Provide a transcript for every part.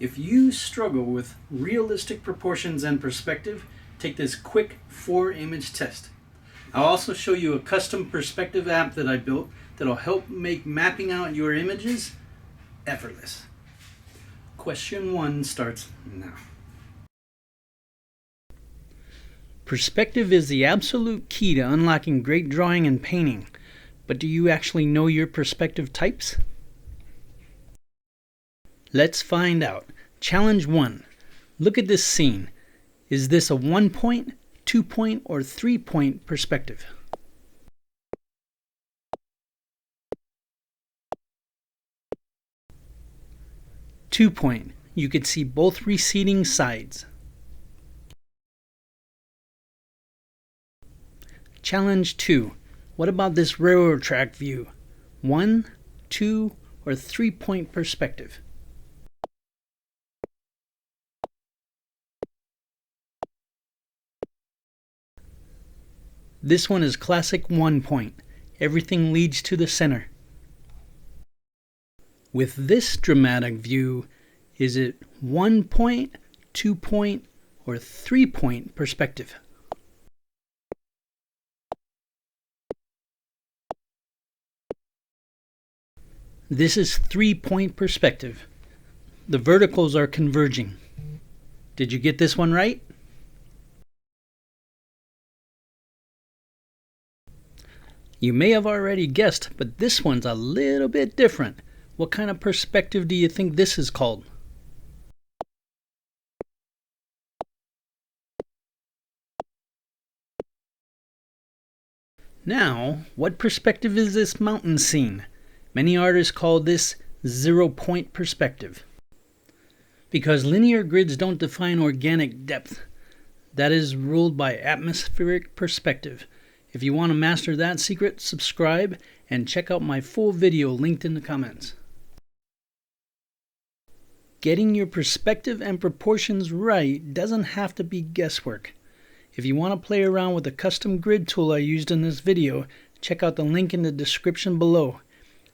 If you struggle with realistic proportions and perspective, take this quick 4-image test. I'll also show you a custom perspective app that I built that'll help make mapping out your images effortless. Question 1 starts now. Perspective is the absolute key to unlocking great drawing and painting, but do you actually know your perspective types? Let's find out. Challenge 1. Look at this scene. Is this a 1-point, 2-point, or 3-point perspective? Two-point. You could see both receding sides. Challenge 2. What about this railroad track view? 1, 2, or 3-point perspective? This one is classic 1-point. Everything leads to the center. With this dramatic view, is it 1-point, 2-point, or 3-point perspective? This is 3-point perspective. The verticals are converging. Did you get this one right? You may have already guessed, but this one's a little bit different. What kind of perspective do you think this is called? Now, what perspective is this mountain scene? Many artists call this 0-point perspective. Because linear grids don't define organic depth. That is ruled by atmospheric perspective. If you want to master that secret, subscribe and check out my full video linked in the comments. Getting your perspective and proportions right doesn't have to be guesswork. If you want to play around with the custom grid tool I used in this video, check out the link in the description below.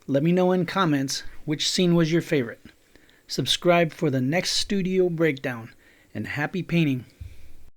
Let me know in comments which scene was your favorite. Subscribe for the next studio breakdown, and happy painting!